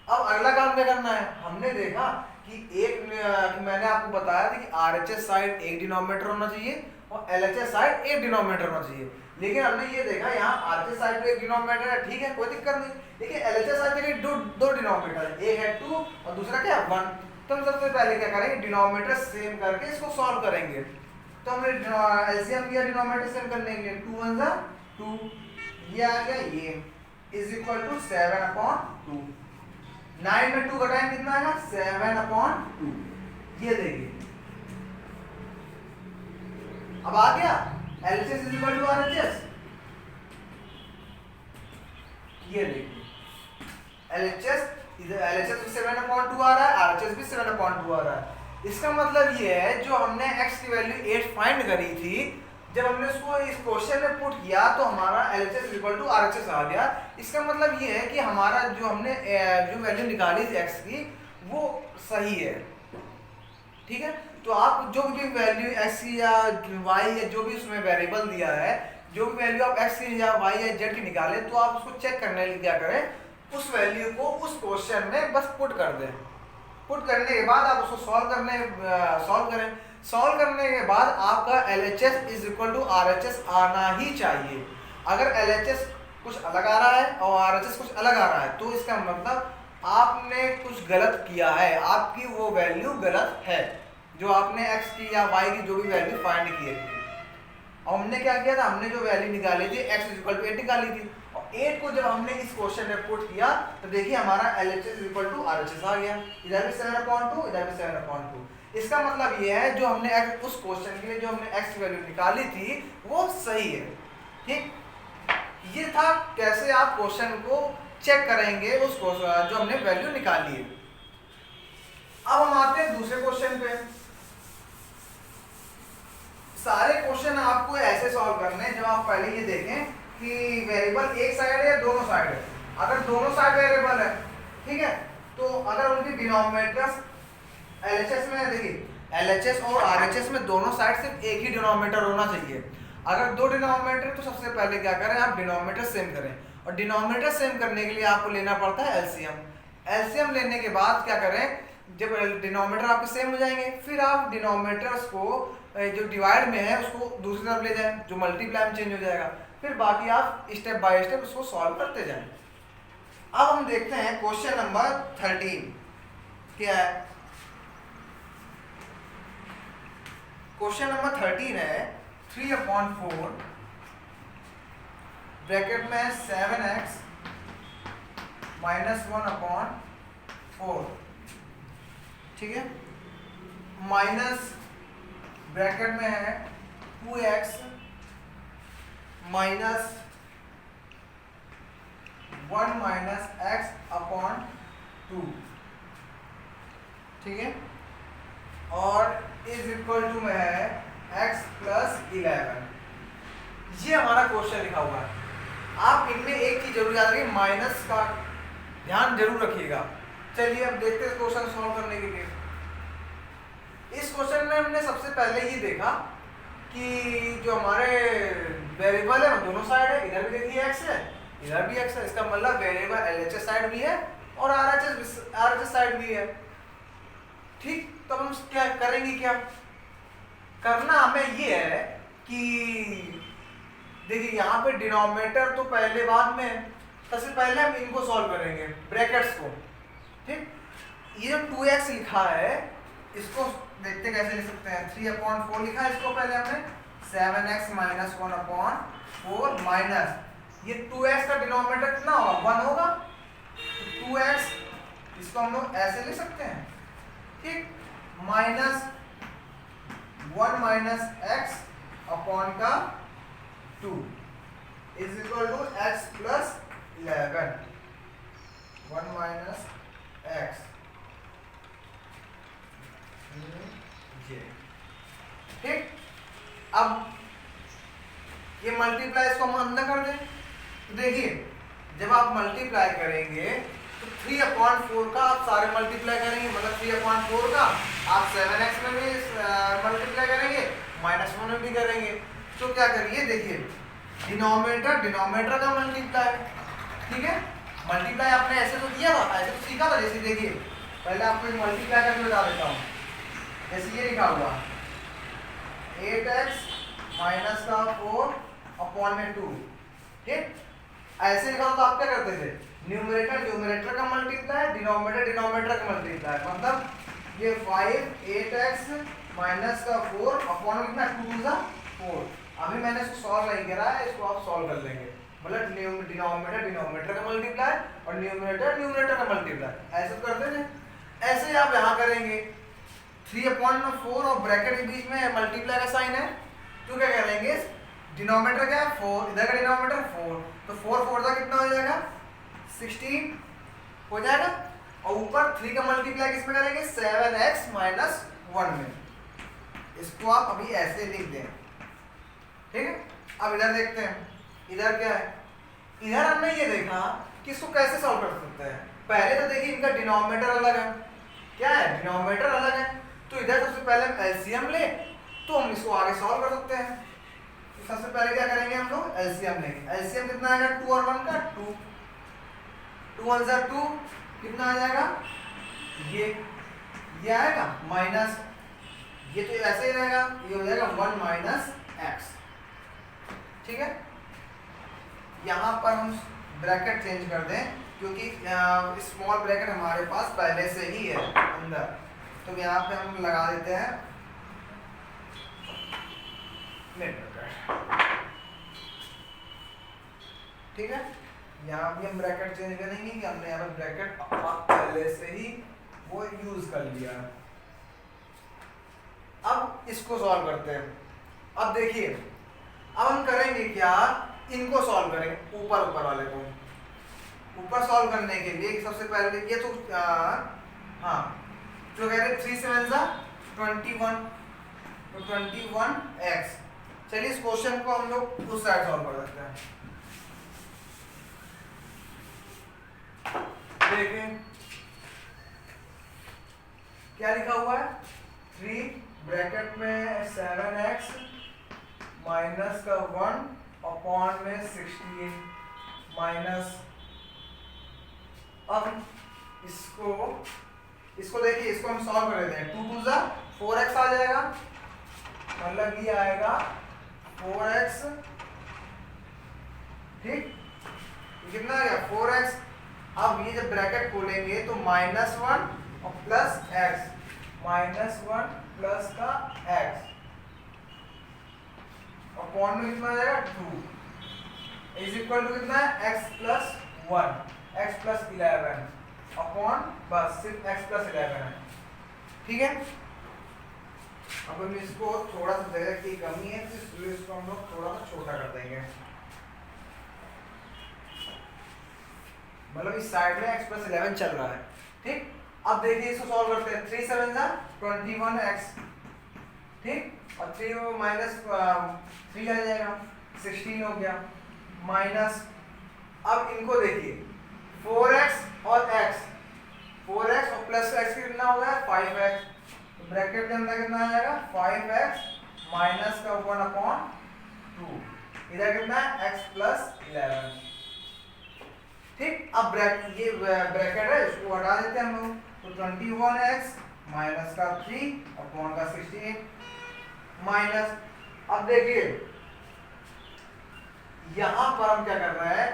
अब अगला काम क्या करना है। हमने देखा कि मैंने आपको बताया था कि आरएचएस साइड एक डिनोमिनेटर होना चाहिए और एलएचएस साइड एक डिनोमिनेटर होना चाहिए, लेकिन हमने ये देखा यहाँ आरएचएस साइड पे एक डिनोमिनेटर है, ठीक है, कोई दिक्कत नहीं, लेकिन एलएचएस साइड पे दो डिनोमिनेटर है, एक है 2 और दूसरा क्या है 1। तो हम सबसे पहले क्या करेंगे, डिनोमिनेटर सेम करके इसको सॉल्व करेंगे। तो हमने एलसीएम किया डिनोमिनेटर सेम करने के लिए, 2 1 जा 2, ये आ गया, ये इज इक्वल टू 7/2। 9 में 2 घटाएं कितना आएगा 7/2। ये देखिए, अब आ गया LHS is equal to RHS. ये देखिए एलएचएस 7/2 आ रहा है, आरएचएस भी 7/2 आ रहा है। इसका मतलब ये है, जो हमने x की वैल्यू 8 फाइंड करी थी, जब हमने उसको इस क्वेश्चन में पुट किया तो हमारा LHS इक्वल टू RHS आ गया। इसका मतलब ये है कि हमारा जो हमने जो वैल्यू निकाली थी x की वो सही है। ठीक है, तो आप जो भी वैल्यू x की या y या जो भी उसमें वेरिएबल दिया है, जो भी वैल्यू आप x की या y या z की निकाले, तो आप उसको चेक करने के लिए क्या करें, उस वैल्यू को उस क्वेश्चन में बस पुट कर दें। पुट करने के बाद आप उसको सॉल्व करें। सॉल्व करने के बाद आपका LHS is equal to RHS आना ही चाहिए। अगर LHS कुछ अलग आ रहा है और RHS कुछ अलग आ रहा है तो इसका मतलब आपने कुछ गलत किया है, आपकी वो वैल्यू गलत है जो आपने x की या y की जो भी वैल्यू फाइंड की है। और हमने क्या किया था, हमने जो वैल्यू निकाली थी x इज इक्वल टू 8 निकाली थी, और 8 को जब हमने इस क्वेश्चन में पुट किया तो देखिए हमारा LHS is equal to RHS आ गया। इधर भी 7/2, इधर भी 7/2। इसका मतलब ये है जो हमने उस क्वेश्चन के लिए जो हमने x की वैल्यू निकाली थी वो सही है। ठीक, ये था कैसे आप क्वेश्चन को चेक करेंगे उस जो हमने वैल्यू निकाली है। अब हम आते हैं दूसरे क्वेश्चन पे। सारे क्वेश्चन आपको ऐसे सॉल्व करने हैं जब आप पहले ये देखें कि वेरिएबल एक साइड है या दोनों साइड है। अगर दोनों साइड वेरिएबल है, ठीक है, तो अगर उनकी डिनोमिनेटर्स LHS में देखिए, LHS और RHS में दोनों साइड सिर्फ एक ही डिनोमिनेटर होना चाहिए। अगर दो डिनोमिनेटर तो सबसे पहले क्या करें, आप डिनोमिनेटर सेम करें, और डिनोमिनेटर सेम करने के लिए आपको लेना पड़ता है एलसीएम। एलसीएम लेने के बाद क्या करें, जब डिनोमिनेटर आपके सेम हो जाएंगे फिर आप डिनोमिनेटर्स को जो डिवाइड में है उसको दूसरी तरफ ले जाएं, जो मल्टीप्लाई में चेंज हो जाएगा, फिर बाकी आप स्टेप बाय स्टेप उसको सॉल्व करते जाएं। अब हम देखते हैं क्वेश्चन नंबर 13 क्या है। क्वेश्चन नंबर 13 है 3/4 ब्रैकेट में 7x - 1/4, ठीक है, माइनस ब्रैकेट में है 2x - 1 - x/2, ठीक है, और इज इक्वल टू में है x + 11। ये हमारा क्वेश्चन लिखा हुआ है। आप इनमें एक चीज जरूर याद रखिए, माइनस का ध्यान जरूर रखिएगा। चलिए अब देखते हैं क्वेश्चन सॉल्व करने के लिए। इस क्वेश्चन में हमने सबसे पहले ये देखा कि जो हमारे वेरिएबल है वो दोनों साइड है, इधर भी देखिए x है, इधर भी x है, इसका मतलब वेरिएबल LHS साइड भी है और RHS साइड भी है। ठीक, तो हम क्या करेंगे, क्या करना हमें ये है कि देखिए यहाँ पे डिनोमिनेटर तो पहले बाद में, सबसे पहले हम इनको सॉल्व करेंगे ब्रैकेट्स को। ठीक, ये जो 2x लिखा है इसको देखते कैसे लिख सकते हैं। 3/4 लिखा है, इसको पहले हमने 7x माइनस 1/4 माइनस ये 2x का डिनोमिनेटर कितना होगा, 1 होगा, तो 2x इसको हम लोग ऐसे लिख सकते हैं। ठीक, माइनस 1 माइनस x अपॉन का 2 is equal to x plus 11। 1 minus x ये। ठीक, अब ये मल्टीप्लाई इसको हम अंदर कर दें, तो देखिए जब आप मल्टीप्लाई करेंगे तो 3/4 का आप सारे मल्टीप्लाई करेंगे, मतलब 3/4 का आप 7x में भी मल्टीप्लाई करेंगे, -1 में भी करेंगे। तो क्या करिए, देखिए डिनोमिनेटर का मल्टीप्लाई, ठीक है, मल्टीप्लाई आपने ऐसे तो किया था, ऐसे तो सीखा था। जैसे देखिए पहले आपको मल्टीप्लाई करके बता देता हूँ, जैसे ये लिखा हुआ 8x माइनस का 4 अपॉन में 2। ठीक, ऐसे लिखा तो आप क्या करते थे, न्यूमरेटर का मल्टीप्लाई, डिनोमिनेटर का मल्टीप्लाई, मतलब ये 8x माइनस का 4 अपॉन में कितना 2 4। अभी मैंने इसको सॉल्व नहीं करा है, इसको आप सॉल्व कर लेंगे, मतलब डिनोमिनेटर का मल्टीप्लाई और न्यूमरेटर का मल्टीप्लाई, ऐसे करते थे। ऐसे ही आप यहाँ करेंगे 3/4 और ब्रैकेट के बीच में मल्टीप्लाई का साइन है, तो क्या करेंगे, डिनोमिनेटर क्या है 4, इधर का डिनोमिनेटर 4, तो 4 का कितना हो जाएगा 16 हो जाएगा, और ऊपर 3 का मल्टीप्लाई किस में करेंगे 7x माइनस 1 में। इसको आप अभी ऐसे लिख दें। ठीक है, अब इधर देखते हैं, इधर क्या है, इधर हमने ये देखा कि इसको कैसे सॉल्व कर सकते हैं। पहले तो देखिए इनका डिनोमिनेटर अलग है, क्या है डिनोमिनेटर अलग है, तो इधर सबसे पहले हम एलसीएम ले तो हम इसको आगे सॉल्व कर सकते हैं। तो सबसे पहले क्या करेंगे, हम लोग एलसीएम लेंगे। एलसीएम कितना आएगा 2 और 1 का 2, 2 1 जा 2, कितना आ जाएगा ये आएगा माइनस, ये तो ऐसे ही रहेगा, ये हो जाएगा 1 माइनस x। ठीक है, यहाँ पर हम ब्रैकेट चेंज कर दें क्योंकि स्मॉल ब्रैकेट हमारे पास पहले से ही है अंदर, तो यहाँ पे हम लगा देते हैं मिड ब्रैकेट। ठीक है, यहाँ भी हम ब्रैकेट चेंज करेंगे कि हमने यहाँ पर ब्रैकेट पहले से ही वो यूज कर लिया। अब इसको सॉल्व करते हैं। अब देखिए, अब हम करेंगे क्या, इनको सॉल्व करेंगे, ऊपर वाले को। ऊपर सॉल्व करने के लिए सबसे पहले ये तो हाँ, जो कह रहे 3 7 जा 21, तो 21x। चलिए इस क्वेश्चन को हम लोग उस साइड सॉल्व कर सकते हैं। देखें क्या लिखा हुआ है, 3 ब्रैकेट में 7x माइनस का 1 अपॉन में 16 माइनस, अब इसको देखिए, इसको हम सॉल्व कर देते हैं। 2 2 जा 4x आ जाएगा, मतलब ये आएगा 4x। ठीक, कितना आ गया 4x। अब ये जब ब्रैकेट खोलेंगे तो -1 और प्लस x, -1 प्लस का x अपॉन में कितना आ जाएगा 2 इज इक्वल टू कितना है x plus 1, x plus 11 upon बस सिर्फ x प्लस 11 है। ठीक है, अब हम इसको थोड़ा सा जगह की कमी है तो इसलिए इसको हम लोग थोड़ा सा छोटा कर देंगे, मतलब इस साइड में x प्लस 11 चल रहा है। ठीक, अब देखिए इसको सॉल्व करते हैं। 3 7 जा 21x, ठीक, और 3 माइनस 3 आ जाएगा 16 हो गया, माइनस, अब इनको देखिए 4x और x, 4x और प्लस x कितना हो गया 5x, तो ब्रैकेट के अंदर कितना आ जाएगा 5x माइनस का 1/2, इधर कितना है x प्लस 11। ठीक, अब ये ब्रैकेट है, इसको हटा देते हैं हम लोग, तो 21x माइनस का 3/16 माइनस, अब देखिए यहां पर हम क्या कर रहे हैं,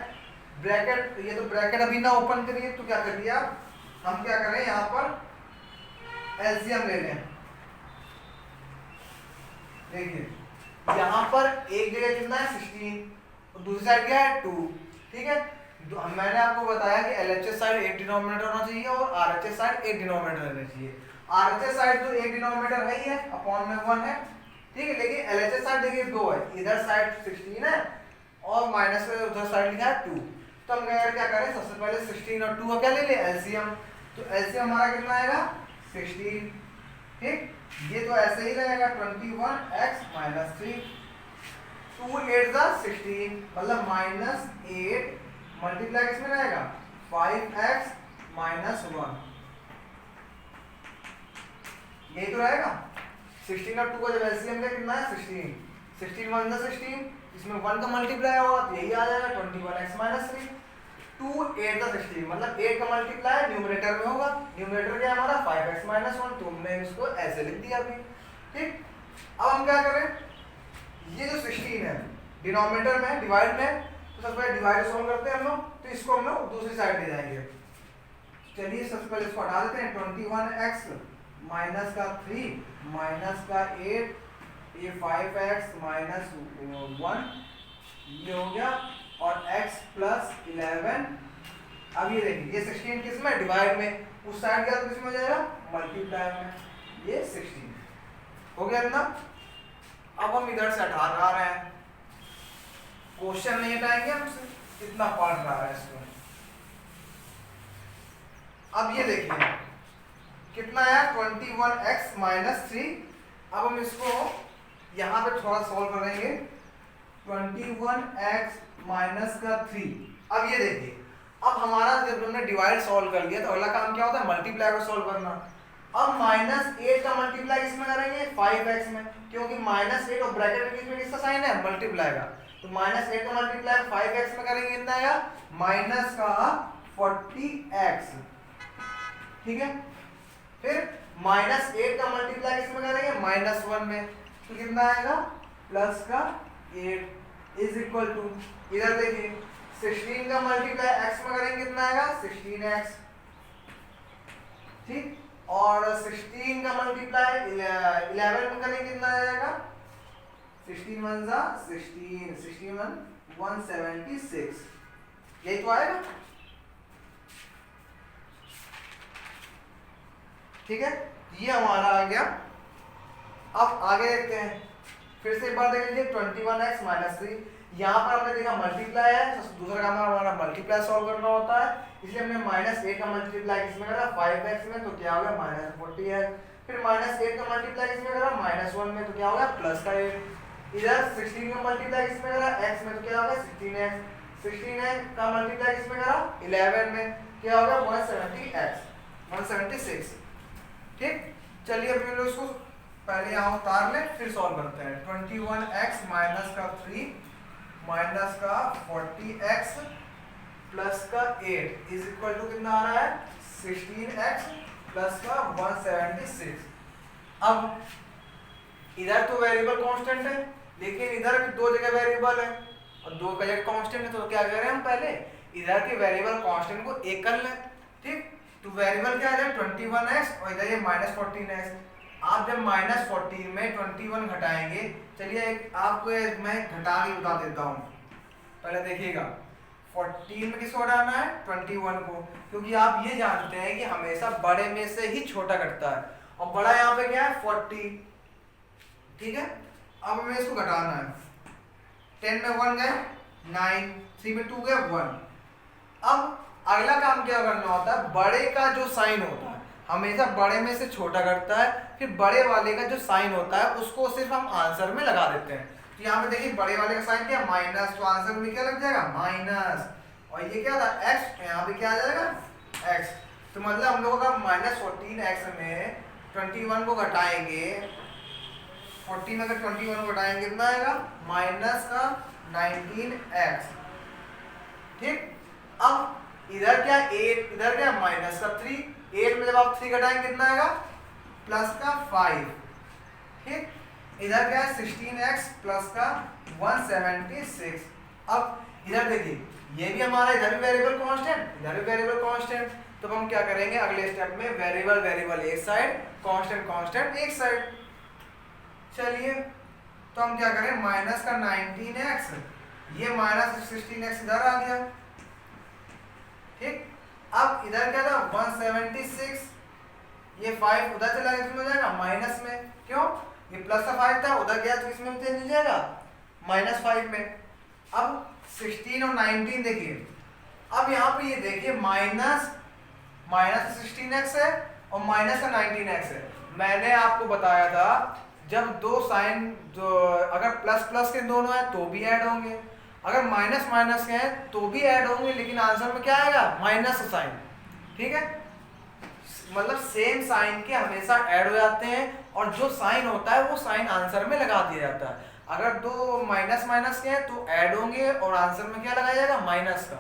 ब्रैकेट, ये तो ब्रैकेट अभी ना ओपन करिए, तो क्या करिए आप, हम क्या करें यहां पर एलसीएम ले लें। देखिए यहां पर एक जगह कितना है 16 और दूसरी साइड क्या है 2। ठीक है, मैंने आपको बताया कि एलएचएस साइड एक डिनोमिनेटर होना चाहिए और आरएचएस साइड एक डिनोमिनेटर रहना चाहिए। आरएचएस साइड तो एक डिनोमिनेटर है ही है, अपॉन में 1 है। ठीक है, लेकिन एलएचएस साइड देखिए 2 है, इधर साइड 16 है और माइनस में उधर साइड लिखा है 2। तो हम क्या करें, सबसे पहले 16 और 2 का क्या ले ले एलसीएम, तो एलसीएम हमारा कितना आएगा 16। ठीक, ये तो ऐसे ही रहेगा 21x माइनस 3, 2 8 16, मतलब -8 मल्टीप्लाई किसमें रहेगा 5x माइनस 1, यही तो रहेगा। 16 और 2 का जब एलसीएम का कितना है 16, 16 1 16, इसमें 1 का मल्टीप्लाई होगा तो यही आ जाएगा 21x माइनस 3, 2 8 16, मतलब 8 का मल्टीप्लाई न्यूमरेटर में होगा, न्यूमरेटर क्या है हमारा 5x माइनस 1, तुमने इसको ऐसे लिख दिया अभी। ठीक, अब हम क्या करें, ये जो 16 है डिनोमिनेटर में डिवाइड में, तो सबसे पहले डिवाइड सॉल्व करते हैं हम लोग, तो इसको हम लोग दूसरी साइड ले जाएंगे। चलिए सबसे पहले इसको हटा देते हैं, 21x माइनस का 3 माइनस का 8, ये 5x माइनस 1 ये हो गया, और x प्लस 11। अब ये देखिए ये 16 किस में डिवाइड में, उस साइड का किस में हो जाएगा मल्टीप्लाई में, ये 16 हो गया ना। अब हम इधर से हटा रहे हैं, क्वेश्चन नहीं हटाएंगे हमसे, इतना पढ़ रहा है इसको। अब ये देखिए कितना है 21x माइनस 3। अब हम इसको यहाँ पे थोड़ा सॉल्व करेंगे, 21x माइनस का 3। अब ये देखिए, अब हमारा जब हमने डिवाइड सॉल्व कर लिया तो अगला काम क्या होता है मल्टीप्लाई को सॉल्व करना। अब -8 का मल्टीप्लाई किसमें करेंगे 5x में, क्योंकि -8 और ब्रैकेट के बीच में किसका साइन है मल्टीप्लाई का, तो -8 का मल्टीप्लाई 5x में करेंगे कितना आएगा माइनस का 40x। ठीक है, फिर -8 का मल्टीप्लाई किसमें करेंगे -1 में, तो कितना आएगा प्लस का 8 इज इक्वल टू, इधर देखिए 16 का मल्टीप्लाई x में करेंगे कितना आएगा 16x। ठीक, और 16 का मल्टीप्लाई 11 में करेंगे कितना आ जाएगा 16 1 जा 16, 16 1 176, यही तो आएगा। ठीक है, ये हमारा आ गया। अब आगे देखते हैं, फिर से एक बार देख लीजिए 21x माइनस 3, यहाँ पर हमने देखा मल्टीप्लाई है, दूसरा काम हमारा मल्टीप्लाई सॉल्व करना होता है, इसलिए हमने -8 का मल्टीप्लाई किसमें करा 5x में, तो क्या हो गया -40x। फिर -8 का मल्टीप्लाई किसमें करा -1 में, तो क्या हो गया प्लस का 8। इधर 16 का मल्टीप्लाई किसमें करा x में, तो क्या हो गया 16x। 16x का मल्टीप्लाई किसमें करा 11 में, क्या हो गया 176। ठीक, चलिए अभी लोग इसको पहले यहाँ उतार लें फिर सॉल्व करते हैं। 21x माइनस का 3 माइनस का 40x प्लस का 8 इज इक्वल टू कितना आ रहा है 16x प्लस का 176। अब इधर तो वेरिएबल कांस्टेंट है, लेकिन इधर भी दो जगह वेरिएबल है और दो का जगह कांस्टेंट है, तो क्या करें हम पहले इधर के वेरिएबल कांस्टेंट को एक कर लें। ठीक, तो वेरिएबल क्या है 21x और इधर ये -14x। आप जब -14 में 21 घटाएंगे, चलिए आपको मैं घटा के बता देता हूँ, पहले देखिएगा 14 में किसको हटाना है 21 को, क्योंकि आप ये जानते हैं कि हमेशा बड़े में से ही छोटा घटता है और बड़ा यहाँ पे क्या है 40। ठीक है, अब हमें इसको घटाना है, 10 में 1 गए 9, 3 में 2 गए 1। अब अगला काम क्या करना होता है, बड़े का जो साइन होता है हमेशा बड़े में से छोटा करता है, फिर बड़े वाले का जो साइन होता है उसको सिर्फ हम आंसर में लगा देते हैं। तो यहाँ पे देखिए बड़े वाले का साइन क्या माइनस, तो आंसर में क्या लग जाएगा माइनस, और ये क्या था x, यहाँ पे क्या आ जाएगा x। तो मतलब हम लोगों का -14x में 21 को घटाएंगे 14 में अगर 21 घटाएंगे कितना आएगा माइनस का 19x। ठीक, अब इधर क्या 8, इधर क्या माइनस का 3, 8 में जब आप 3 घटाएंगे कितना आएगा प्लस का 5। ठीक, इधर क्या है 16x प्लस का 176। अब इधर देखिए ये भी हमारा इधर भी वेरिएबल कांस्टेंट, इधर भी वेरिएबल कांस्टेंट, तो हम क्या करेंगे अगले स्टेप में वेरिएबल वेरिएबल एक साइड, कांस्टेंट कांस्टेंट एक साइड। चलिए तो हम क्या करें माइनस का 19x, ये माइनस 16x इधर आ गया। ठीक, अब इधर क्या था 176, ये 5 उधर चला गया, किसमें हो जाएगा माइनस में, क्यों ये प्लस का 5 था उधर गया तो किसमें चेंज हो जाएगा -5 में। अब 16 और 19 देखिए, अब यहाँ पे ये देखिए माइनस 16x है और माइनस का 19x है। मैंने आपको बताया था जब दो साइन जो अगर प्लस प्लस के दोनों है तो भी ऐड होंगे, अगर माइनस माइनस के हैं तो भी ऐड होंगे, लेकिन आंसर में क्या आएगा माइनस साइन। ठीक है, मतलब सेम साइन के हमेशा ऐड हो जाते हैं और जो साइन होता है वो साइन आंसर में लगा दिया जाता है। अगर दो माइनस माइनस के हैं तो ऐड होंगे और आंसर में क्या लगाया जाएगा माइनस का।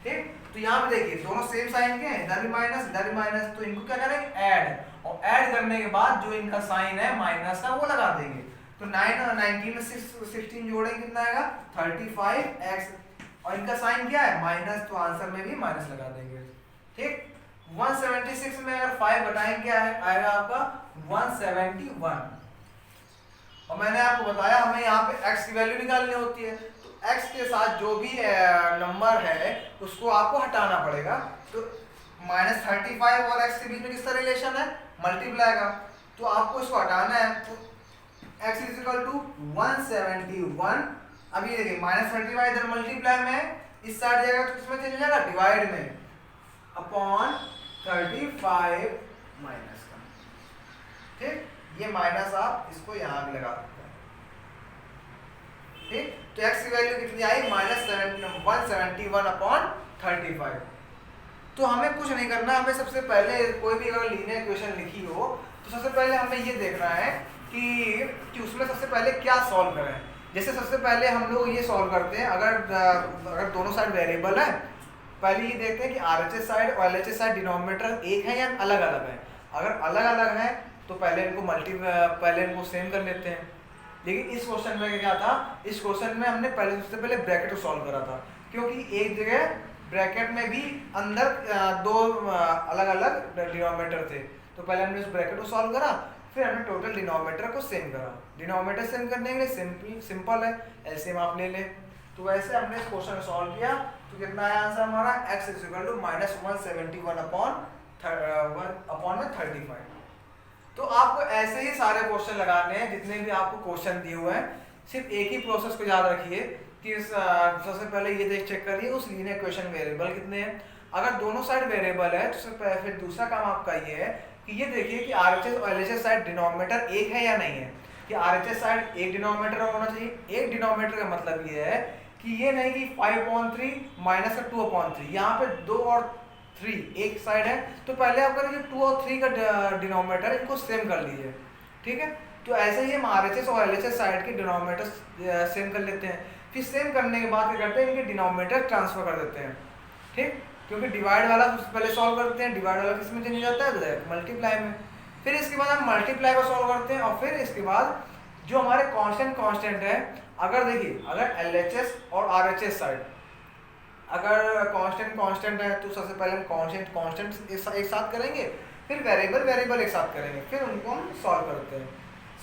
ठीक, तो यहाँ पे देखिए दोनों सेम साइन के हैं, इधर भी माइनस इधर भी माइनस, तो इनको क्या करेंगे ऐड, और ऐड करने के बाद जो इनका साइन है माइनस का वो लगा देंगे। तो 9 और 19 में 16 जोड़ेंगे कितना आएगा 35x, और इनका साइन क्या है माइनस, तो आंसर में भी माइनस लगा देंगे। ठीक, 176 में अगर 5 घटाएंगे क्या है आएगा आपका 171। और मैंने आपको बताया हमें यहाँ पे x की वैल्यू निकालनी होती है, तो x के साथ जो भी नंबर है उसको आपको हटाना पड़ेगा। तो -35 और x के बीच में किसका रिलेशन है मल्टीप्लाई का, तो आपको इसको हटाना है। तो x = 171। अब ये देखिए -35 इधर मल्टीप्लाई में है, इस साइड जाएगा तो किसमें चले जाएगा डिवाइड में, अपॉन 35 माइनस का। ठीक, ये माइनस आप इसको यहाँ भी लगा सकते हैं। ठीक, तो x की वैल्यू कितनी आई -171/35। तो हमें कुछ नहीं करना, हमें सबसे पहले कोई भी अगर लीनियर इक्वेशन लिखी हो तो सबसे पहले हमें ये देखना है कि उसमें सबसे पहले क्या सॉल्व करें। जैसे सबसे पहले हम लोग ये सॉल्व करते हैं, अगर दोनों साइड वेरिएबल है, पहले ये देखते हैं कि RHS साइड और LHS साइड डिनोमिनेटर एक है या अलग अलग है। अगर अलग अलग है तो पहले इनको सेम कर लेते हैं। लेकिन इस क्वेश्चन में क्या था, इस क्वेश्चन में हमने सबसे पहले ब्रैकेट को सॉल्व करा था, क्योंकि एक जगह ब्रैकेट में भी अंदर दो अलग अलग डिनोमिनेटर थे, तो पहले हमने उस ब्रैकेट को सॉल्व करा, फिर हमने टोटल डिनोमिनेटर को सेम करा। डिनोमिनेटर सेम करने के लिए सिंपल है, एलसीएम आप ले ले। तो वैसे हमने इस क्वेश्चन को सॉल्व किया, तो कितना आया आंसर हमारा x = -171/35। तो आपको ऐसे ही सारे क्वेश्चन लगाने हैं जितने भी आपको क्वेश्चन दिए हुए हैं। सिर्फ एक ही प्रोसेस को याद रखिए कि सबसे पहले ये चेक करिए उस लीनियर इक्वेशन वेरिएबल कितने हैं। अगर दोनों साइड वेरिएबल है तो फिर दूसरा काम आपका ये है कि ये देखिए कि RHS और LHS साइड डिनोमिनेटर एक है या नहीं है, कि RHS साइड एक डिनोमिनेटर होना चाहिए। एक डिनोमिनेटर का मतलब ये है कि ये नहीं कि 5/3 माइनस का 2/3, यहाँ पे 2 और 3 एक साइड है, तो पहले आप करेंगे 2 और 3 का डिनोमिनेटर इनको सेम कर लीजिए। ठीक है, तो ऐसे ही हम RHS और LHS साइड के डिनोमिनेटर सेम कर लेते हैं। फिर सेम करने के बाद क्या करते हैं, इनके डिनोमिनेटर ट्रांसफर कर देते हैं। ठीक, क्योंकि डिवाइड वाला पहले सॉल्व करते हैं, डिवाइड वाला किस में चेंज हो जाता है मल्टीप्लाई में। फिर इसके बाद हम मल्टीप्लाई को सॉल्व करते हैं, और फिर इसके बाद जो हमारे कांस्टेंट है, अगर देखिए अगर LHS और RHS साइड अगर कांस्टेंट है तो सबसे पहले हम कांस्टेंट एक साथ करेंगे, फिर वेरिएबल एक साथ करेंगे, फिर उनको हम सॉल्व करते हैं।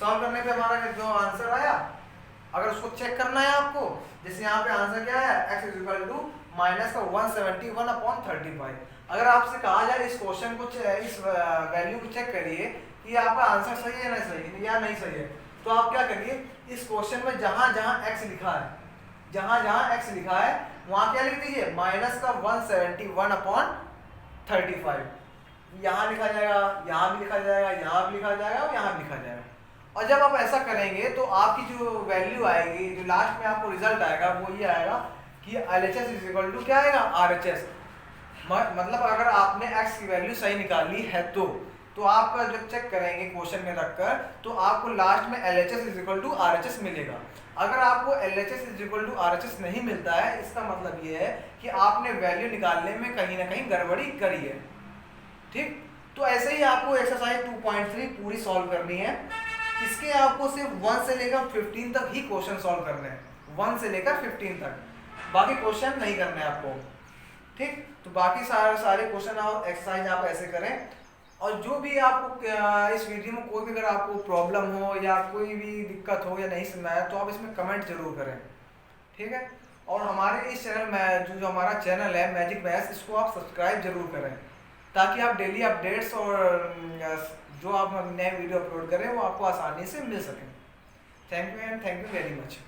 सॉल्व करने पे हमारा जो आंसर आया, अगर उसको चेक करना है आपको, जैसे यहाँ पे आंसर क्या है x = -171/35। अगर आपसे कहा जाए इस क्वेश्चन को इस वैल्यू को चेक करिए कि आपका आंसर सही है ना सही या नहीं सही है, तो आप क्या करिए इस क्वेश्चन में जहां जहां x लिखा है, वहां क्या लिख दीजिए -171/35। यहाँ लिखा जाएगा, यहाँ भी लिखा जाएगा, यहाँ भी लिखा जाएगा और यहाँ भी लिखा जाएगा। और जब आप ऐसा करेंगे तो आपकी जो वैल्यू आएगी, जो लास्ट में आपको रिजल्ट आएगा वो ये आएगा कि LHS = क्या आएगा RHS। मतलब अगर आपने x की वैल्यू सही निकाली है तो तो आप जब चेक करेंगे क्वेश्चन में रखकर तो आपको लास्ट में LHS is equal to RHS मिलेगा। अगर आपको LHS is equal to RHS नहीं मिलता है, इसका मतलब ये है कि आपने वैल्यू निकालने में कहीं ना कहीं गड़बड़ी करी है। ठीक, तो ऐसे ही आपको एक्सरसाइज 2.3 पूरी सॉल्व करनी है। इसके आपको सिर्फ 1 से लेकर 15 तक ही क्वेश्चन सॉल्व करने हैं, 1 से लेकर 15 तक, बाकी क्वेश्चन नहीं करने हैं आपको। ठीक, तो बाकी सारे क्वेश्चन और एक्सरसाइज आप ऐसे करें। और जो भी आपको इस वीडियो में कोई भी अगर आपको प्रॉब्लम हो या कोई भी दिक्कत हो या नहीं समझ आया तो आप इसमें कमेंट जरूर करें। ठीक है, और हमारे इस चैनल में जो हमारा चैनल है मैजिक मैथ्स, इसको आप सब्सक्राइब जरूर करें ताकि आप डेली अपडेट्स और जो आप नए वीडियो अपलोड करें वो आपको आसानी से मिल सकें। Thank you and thank you very much.